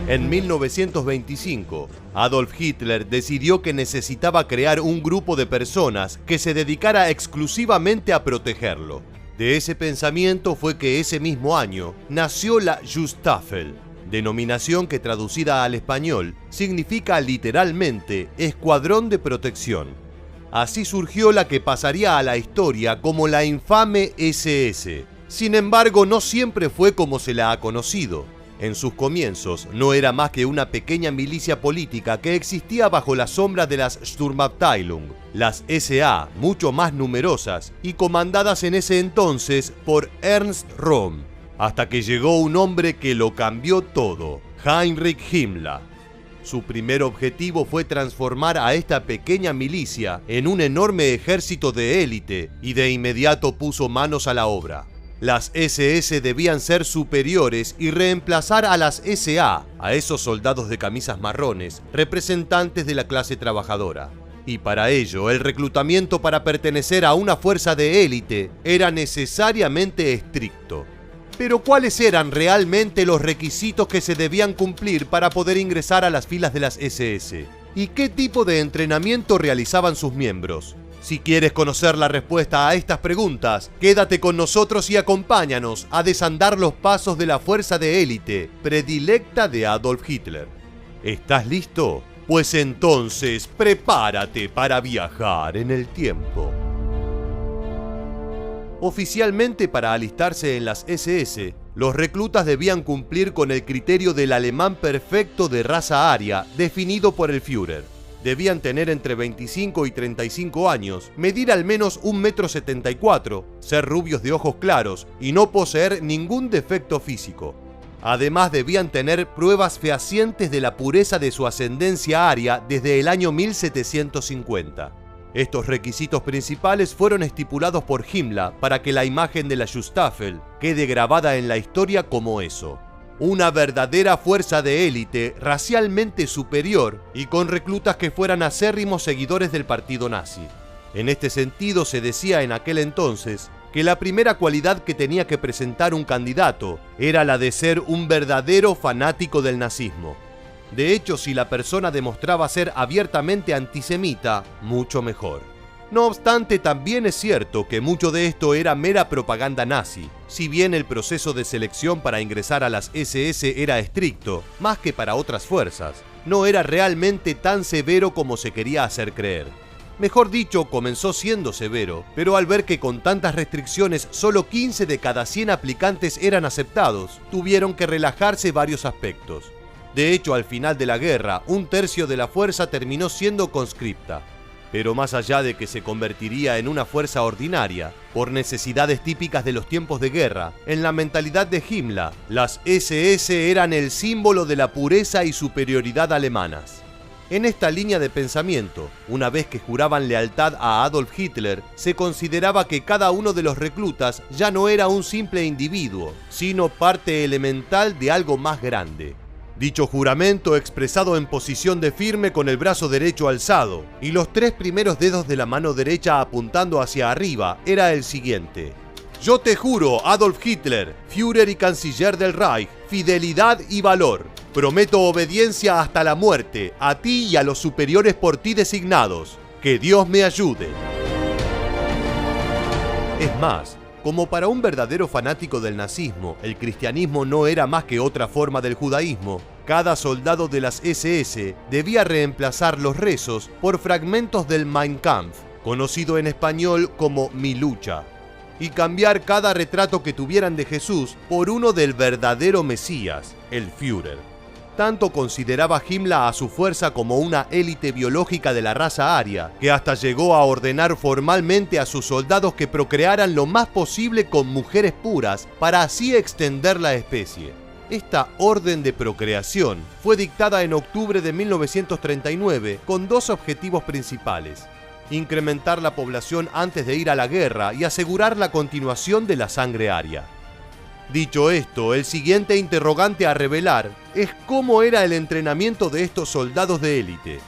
En 1925, Adolf Hitler decidió que necesitaba crear un grupo de personas que se dedicara exclusivamente a protegerlo. De ese pensamiento fue que ese mismo año nació la Schutzstaffel, denominación que traducida al español significa literalmente Escuadrón de Protección. Así surgió la que pasaría a la historia como la infame SS. Sin embargo, no siempre fue como se la ha conocido. En sus comienzos no era más que una pequeña milicia política que existía bajo la sombra de las Sturmabteilung, las SA, mucho más numerosas y comandadas en ese entonces por Ernst Röhm, hasta que llegó un hombre que lo cambió todo, Heinrich Himmler. Su primer objetivo fue transformar a esta pequeña milicia en un enorme ejército de élite y de inmediato puso manos a la obra. Las SS debían ser superiores y reemplazar a las SA, a esos soldados de camisas marrones, representantes de la clase trabajadora. Y para ello, el reclutamiento para pertenecer a una fuerza de élite era necesariamente estricto. Pero ¿cuáles eran realmente los requisitos que se debían cumplir para poder ingresar a las filas de las SS? ¿Y qué tipo de entrenamiento realizaban sus miembros? Si quieres conocer la respuesta a estas preguntas, quédate con nosotros y acompáñanos a desandar los pasos de la fuerza de élite predilecta de Adolf Hitler. ¿Estás listo? Pues entonces prepárate para viajar en el tiempo. Oficialmente, para alistarse en las SS, los reclutas debían cumplir con el criterio del alemán perfecto de raza aria definido por el Führer. Debían tener entre 25 y 35 años, medir al menos 1,74 m, ser rubios de ojos claros y no poseer ningún defecto físico. Además, debían tener pruebas fehacientes de la pureza de su ascendencia aria desde el año 1750. Estos requisitos principales fueron estipulados por Himmler para que la imagen de la Schutzstaffel quede grabada en la historia como eso: una verdadera fuerza de élite racialmente superior y con reclutas que fueran acérrimos seguidores del partido nazi. En este sentido, se decía en aquel entonces que la primera cualidad que tenía que presentar un candidato era la de ser un verdadero fanático del nazismo. De hecho, si la persona demostraba ser abiertamente antisemita, mucho mejor. No obstante, también es cierto que mucho de esto era mera propaganda nazi. Si bien el proceso de selección para ingresar a las SS era estricto, más que para otras fuerzas, no era realmente tan severo como se quería hacer creer. Mejor dicho, comenzó siendo severo, pero al ver que con tantas restricciones solo 15 de cada 100 aplicantes eran aceptados, tuvieron que relajarse varios aspectos. De hecho, al final de la guerra, un tercio de la fuerza terminó siendo conscripta. Pero más allá de que se convertiría en una fuerza ordinaria, por necesidades típicas de los tiempos de guerra, en la mentalidad de Himmler, las SS eran el símbolo de la pureza y superioridad alemanas. En esta línea de pensamiento, una vez que juraban lealtad a Adolf Hitler, se consideraba que cada uno de los reclutas ya no era un simple individuo, sino parte elemental de algo más grande. Dicho juramento, expresado en posición de firme con el brazo derecho alzado y los 3 primeros dedos de la mano derecha apuntando hacia arriba, era el siguiente: yo te juro, Adolf Hitler, Führer y Canciller del Reich, fidelidad y valor. Prometo obediencia hasta la muerte, a ti y a los superiores por ti designados. Que Dios me ayude. Es más, como para un verdadero fanático del nazismo, el cristianismo no era más que otra forma del judaísmo, cada soldado de las SS debía reemplazar los rezos por fragmentos del Mein Kampf, conocido en español como Mi lucha, y cambiar cada retrato que tuvieran de Jesús por uno del verdadero Mesías, el Führer. Tanto consideraba Himmler a su fuerza como una élite biológica de la raza aria, que hasta llegó a ordenar formalmente a sus soldados que procrearan lo más posible con mujeres puras para así extender la especie. Esta orden de procreación fue dictada en octubre de 1939 con 2 objetivos principales: incrementar la población antes de ir a la guerra y asegurar la continuación de la sangre aria. Dicho esto, el siguiente interrogante a revelar es cómo era el entrenamiento de estos soldados de élite.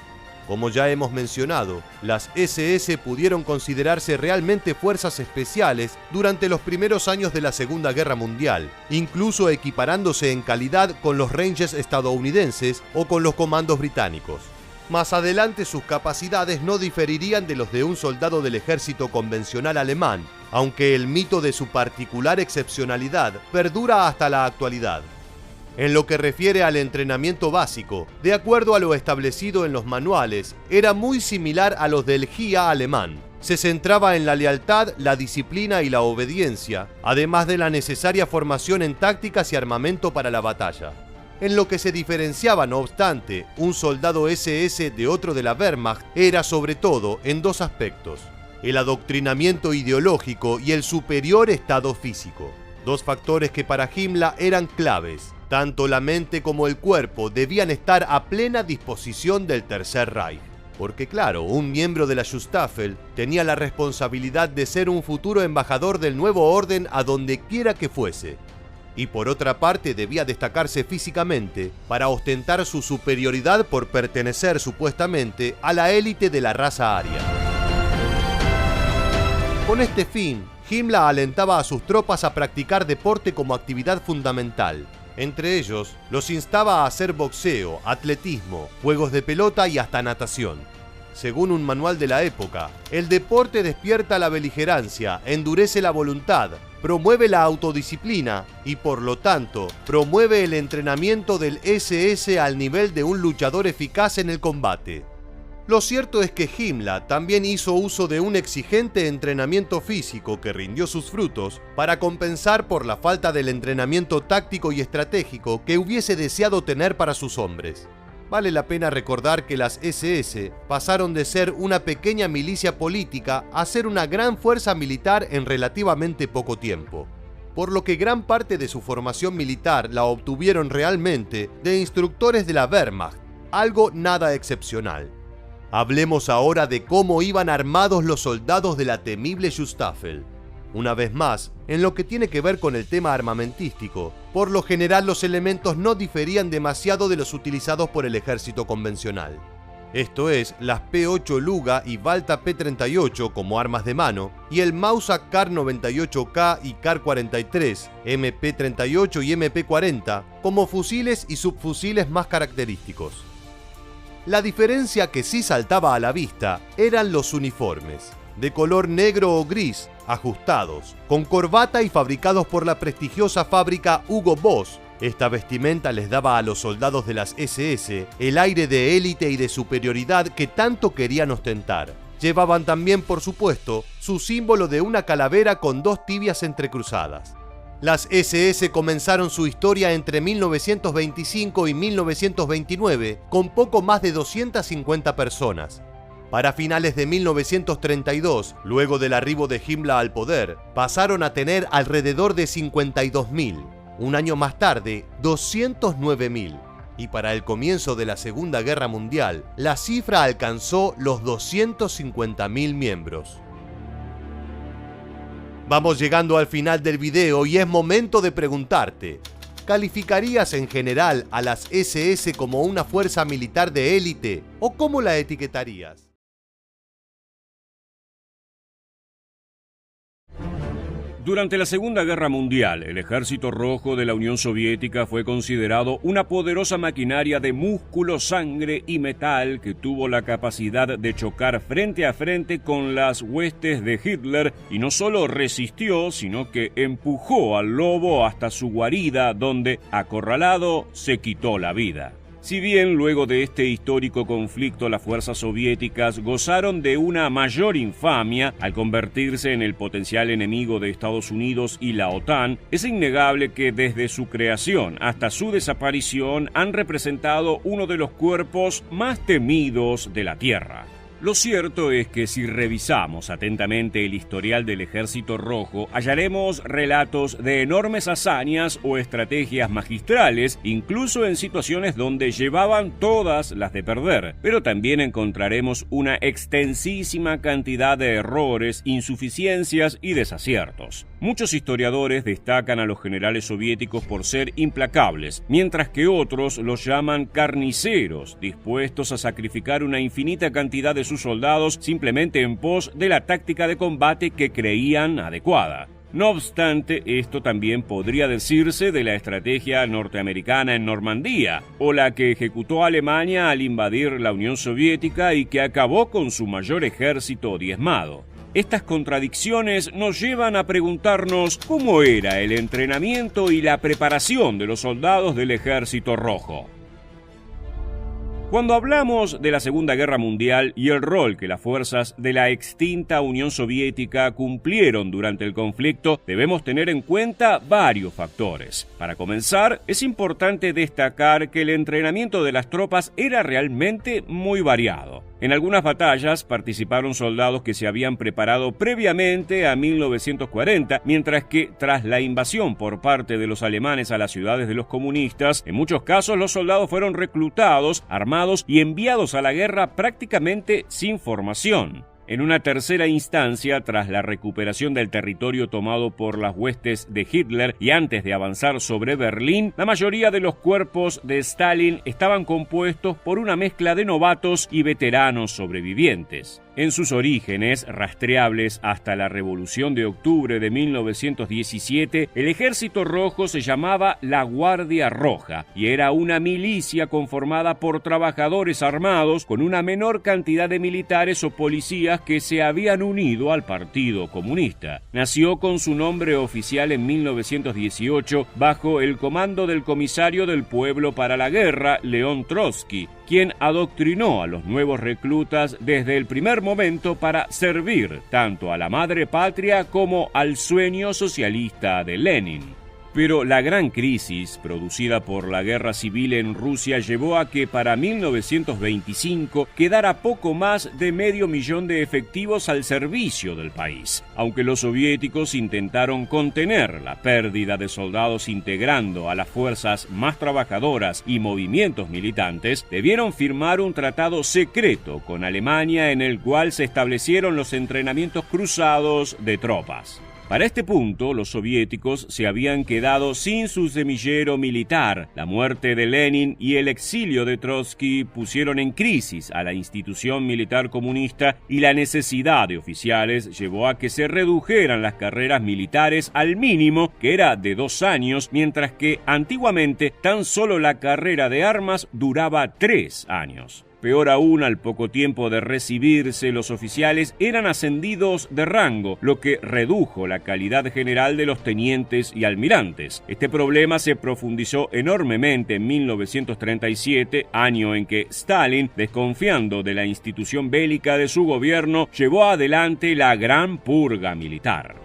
Como ya hemos mencionado, las SS pudieron considerarse realmente fuerzas especiales durante los primeros años de la Segunda Guerra Mundial, incluso equiparándose en calidad con los Rangers estadounidenses o con los comandos británicos. Más adelante sus capacidades no diferirían de los de un soldado del ejército convencional alemán, aunque el mito de su particular excepcionalidad perdura hasta la actualidad. En lo que refiere al entrenamiento básico, de acuerdo a lo establecido en los manuales, era muy similar a los del GIA alemán. Se centraba en la lealtad, la disciplina y la obediencia, además de la necesaria formación en tácticas y armamento para la batalla. En lo que se diferenciaba, no obstante, un soldado SS de otro de la Wehrmacht era sobre todo en dos aspectos: el adoctrinamiento ideológico y el superior estado físico. Dos factores que para Himmler eran claves. Tanto la mente como el cuerpo debían estar a plena disposición del Tercer Reich. Porque claro, un miembro de la Schutzstaffel tenía la responsabilidad de ser un futuro embajador del nuevo orden a donde quiera que fuese. Y por otra parte debía destacarse físicamente para ostentar su superioridad por pertenecer supuestamente a la élite de la raza aria. Con este fin, Himmler alentaba a sus tropas a practicar deporte como actividad fundamental. Entre ellos, los instaba a hacer boxeo, atletismo, juegos de pelota y hasta natación. Según un manual de la época, el deporte despierta la beligerancia, endurece la voluntad, promueve la autodisciplina y, por lo tanto, promueve el entrenamiento del SS al nivel de un luchador eficaz en el combate. Lo cierto es que Himmler también hizo uso de un exigente entrenamiento físico que rindió sus frutos para compensar por la falta del entrenamiento táctico y estratégico que hubiese deseado tener para sus hombres. Vale la pena recordar que las SS pasaron de ser una pequeña milicia política a ser una gran fuerza militar en relativamente poco tiempo, por lo que gran parte de su formación militar la obtuvieron realmente de instructores de la Wehrmacht, algo nada excepcional. Hablemos ahora de cómo iban armados los soldados de la temible Schutzstaffel. Una vez más, en lo que tiene que ver con el tema armamentístico, por lo general los elementos no diferían demasiado de los utilizados por el ejército convencional. Esto es, las P8 Luga y Valta P38 como armas de mano, y el Mauser Kar-98K y Kar-43, MP-38 y MP-40 como fusiles y subfusiles más característicos. La diferencia que sí saltaba a la vista eran los uniformes, de color negro o gris, ajustados, con corbata y fabricados por la prestigiosa fábrica Hugo Boss. Esta vestimenta les daba a los soldados de las SS el aire de élite y de superioridad que tanto querían ostentar. Llevaban también, por supuesto, su símbolo de una calavera con dos tibias entrecruzadas. Las SS comenzaron su historia entre 1925 y 1929 con poco más de 250 personas. Para finales de 1932, luego del arribo de Himmler al poder, pasaron a tener alrededor de 52.000. Un año más tarde, 209.000. Y para el comienzo de la Segunda Guerra Mundial, la cifra alcanzó los 250.000 miembros. Vamos llegando al final del video y es momento de preguntarte: ¿calificarías en general a las SS como una fuerza militar de élite o cómo la etiquetarías? Durante la Segunda Guerra Mundial, el Ejército Rojo de la Unión Soviética fue considerado una poderosa maquinaria de músculo, sangre y metal que tuvo la capacidad de chocar frente a frente con las huestes de Hitler y no solo resistió, sino que empujó al lobo hasta su guarida, donde, acorralado, se quitó la vida. Si bien luego de este histórico conflicto las fuerzas soviéticas gozaron de una mayor infamia al convertirse en el potencial enemigo de Estados Unidos y la OTAN, es innegable que desde su creación hasta su desaparición han representado uno de los cuerpos más temidos de la Tierra. Lo cierto es que si revisamos atentamente el historial del Ejército Rojo, hallaremos relatos de enormes hazañas o estrategias magistrales, incluso en situaciones donde llevaban todas las de perder. Pero también encontraremos una extensísima cantidad de errores, insuficiencias y desaciertos. Muchos historiadores destacan a los generales soviéticos por ser implacables, mientras que otros los llaman carniceros, dispuestos a sacrificar una infinita cantidad de sus soldados simplemente en pos de la táctica de combate que creían adecuada. No obstante, esto también podría decirse de la estrategia norteamericana en Normandía, o la que ejecutó Alemania al invadir la Unión Soviética y que acabó con su mayor ejército diezmado. Estas contradicciones nos llevan a preguntarnos cómo era el entrenamiento y la preparación de los soldados del Ejército Rojo. Cuando hablamos de la Segunda Guerra Mundial y el rol que las fuerzas de la extinta Unión Soviética cumplieron durante el conflicto, debemos tener en cuenta varios factores. Para comenzar, es importante destacar que el entrenamiento de las tropas era realmente muy variado. En algunas batallas participaron soldados que se habían preparado previamente a 1940, mientras que tras la invasión por parte de los alemanes a las ciudades de los comunistas, en muchos casos los soldados fueron reclutados, armados y enviados a la guerra prácticamente sin formación. En una tercera instancia, tras la recuperación del territorio tomado por las huestes de Hitler y antes de avanzar sobre Berlín, la mayoría de los cuerpos de Stalin estaban compuestos por una mezcla de novatos y veteranos sobrevivientes. En sus orígenes, rastreables hasta la Revolución de Octubre de 1917, el Ejército Rojo se llamaba la Guardia Roja y era una milicia conformada por trabajadores armados con una menor cantidad de militares o policías que se habían unido al Partido Comunista. Nació con su nombre oficial en 1918 bajo el comando del comisario del pueblo para la guerra, León Trotsky, quien adoctrinó a los nuevos reclutas desde el primer momento para servir tanto a la madre patria como al sueño socialista de Lenin. Pero la gran crisis producida por la guerra civil en Rusia llevó a que para 1925 quedara poco más de 500.000 de efectivos al servicio del país. Aunque los soviéticos intentaron contener la pérdida de soldados integrando a las fuerzas más trabajadoras y movimientos militantes, debieron firmar un tratado secreto con Alemania en el cual se establecieron los entrenamientos cruzados de tropas. Para este punto, los soviéticos se habían quedado sin su semillero militar. La muerte de Lenin y el exilio de Trotsky pusieron en crisis a la institución militar comunista y la necesidad de oficiales llevó a que se redujeran las carreras militares al mínimo, que era de 2 años, mientras que antiguamente tan solo la carrera de armas duraba 3 años. Peor aún, al poco tiempo de recibirse, los oficiales eran ascendidos de rango, lo que redujo la calidad general de los tenientes y almirantes. Este problema se profundizó enormemente en 1937, año en que Stalin, desconfiando de la institución bélica de su gobierno, llevó adelante la Gran Purga Militar.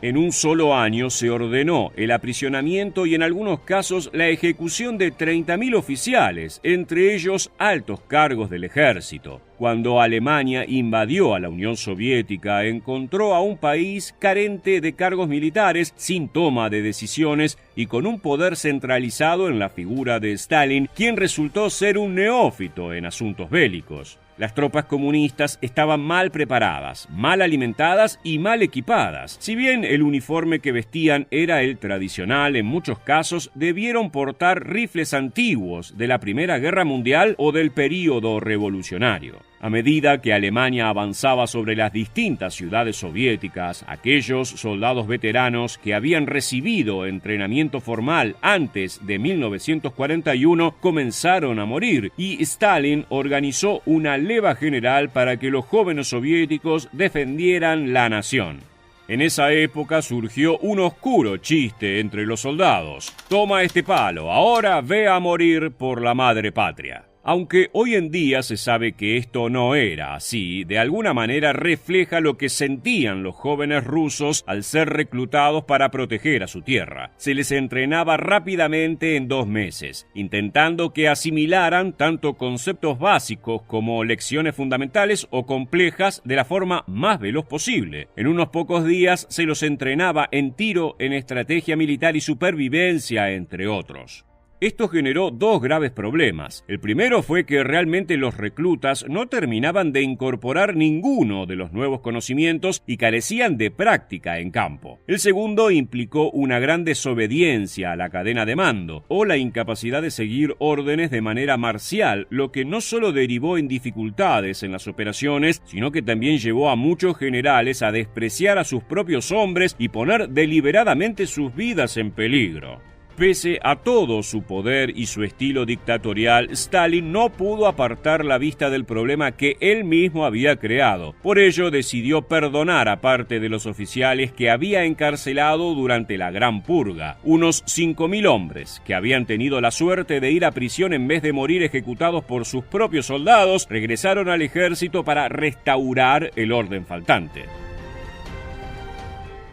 En un solo año se ordenó el aprisionamiento y en algunos casos la ejecución de 30.000 oficiales, entre ellos altos cargos del ejército. Cuando Alemania invadió a la Unión Soviética, encontró a un país carente de cargos militares, sin toma de decisiones y con un poder centralizado en la figura de Stalin, quien resultó ser un neófito en asuntos bélicos. Las tropas comunistas estaban mal preparadas, mal alimentadas y mal equipadas. Si bien el uniforme que vestían era el tradicional, en muchos casos debieron portar rifles antiguos de la Primera Guerra Mundial o del período revolucionario. A medida que Alemania avanzaba sobre las distintas ciudades soviéticas, aquellos soldados veteranos que habían recibido entrenamiento formal antes de 1941 comenzaron a morir y Stalin organizó una leva general para que los jóvenes soviéticos defendieran la nación. En esa época surgió un oscuro chiste entre los soldados: «Toma este palo, ahora ve a morir por la madre patria». Aunque hoy en día se sabe que esto no era así, de alguna manera refleja lo que sentían los jóvenes rusos al ser reclutados para proteger a su tierra. Se les entrenaba rápidamente en 2 meses, intentando que asimilaran tanto conceptos básicos como lecciones fundamentales o complejas de la forma más veloz posible. En unos pocos días se los entrenaba en tiro, en estrategia militar y supervivencia, entre otros. Esto generó dos graves problemas. El primero fue que realmente los reclutas no terminaban de incorporar ninguno de los nuevos conocimientos y carecían de práctica en campo. El segundo implicó una gran desobediencia a la cadena de mando o la incapacidad de seguir órdenes de manera marcial, lo que no solo derivó en dificultades en las operaciones, sino que también llevó a muchos generales a despreciar a sus propios hombres y poner deliberadamente sus vidas en peligro. Pese a todo su poder y su estilo dictatorial, Stalin no pudo apartar la vista del problema que él mismo había creado. Por ello, decidió perdonar a parte de los oficiales que había encarcelado durante la Gran Purga. Unos 5.000 hombres, que habían tenido la suerte de ir a prisión en vez de morir ejecutados por sus propios soldados, regresaron al ejército para restaurar el orden faltante.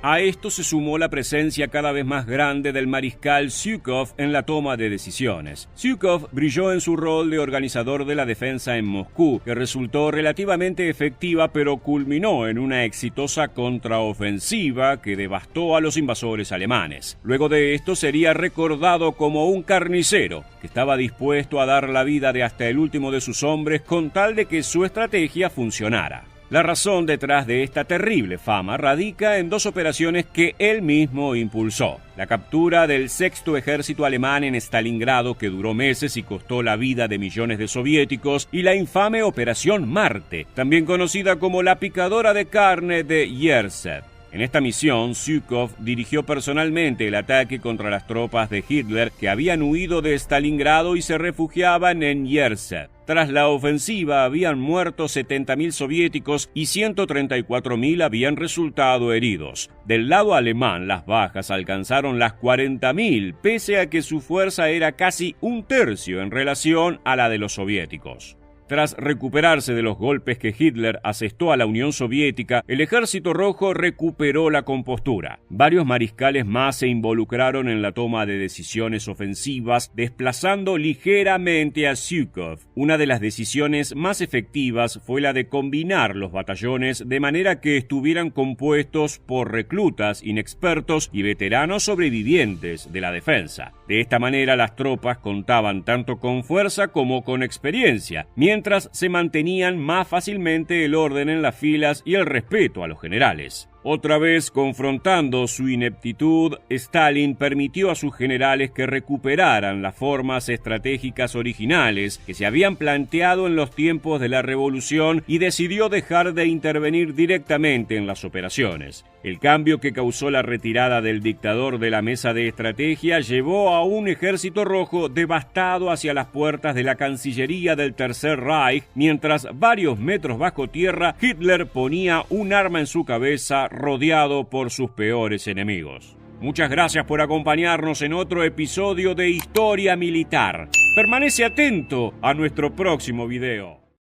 A esto se sumó la presencia cada vez más grande del mariscal Zhukov en la toma de decisiones. Zhukov brilló en su rol de organizador de la defensa en Moscú, que resultó relativamente efectiva, pero culminó en una exitosa contraofensiva que devastó a los invasores alemanes. Luego de esto sería recordado como un carnicero, que estaba dispuesto a dar la vida de hasta el último de sus hombres con tal de que su estrategia funcionara. La razón detrás de esta terrible fama radica en dos operaciones que él mismo impulsó. La captura del sexto ejército alemán en Stalingrado, que duró meses y costó la vida de millones de soviéticos, y la infame Operación Marte, también conocida como la picadora de carne de Yersev. En esta misión, Zhukov dirigió personalmente el ataque contra las tropas de Hitler que habían huido de Stalingrado y se refugiaban en Yersev. Tras la ofensiva habían muerto 70.000 soviéticos y 134.000 habían resultado heridos. Del lado alemán, las bajas alcanzaron las 40.000, pese a que su fuerza era casi un tercio en relación a la de los soviéticos. Tras recuperarse de los golpes que Hitler asestó a la Unión Soviética, el Ejército Rojo recuperó la compostura. Varios mariscales más se involucraron en la toma de decisiones ofensivas, desplazando ligeramente a Zhukov. Una de las decisiones más efectivas fue la de combinar los batallones de manera que estuvieran compuestos por reclutas inexpertos y veteranos sobrevivientes de la defensa. De esta manera, las tropas contaban tanto con fuerza como con experiencia, mientras se mantenían más fácilmente el orden en las filas y el respeto a los generales. Otra vez confrontando su ineptitud, Stalin permitió a sus generales que recuperaran las formas estratégicas originales que se habían planteado en los tiempos de la revolución y decidió dejar de intervenir directamente en las operaciones. El cambio que causó la retirada del dictador de la mesa de estrategia llevó a un ejército rojo devastado hacia las puertas de la Cancillería del Tercer Reich, mientras varios metros bajo tierra Hitler ponía un arma en su cabeza rodeado por sus peores enemigos. Muchas gracias por acompañarnos en otro episodio de Historia Militar. Permanece atento a nuestro próximo video.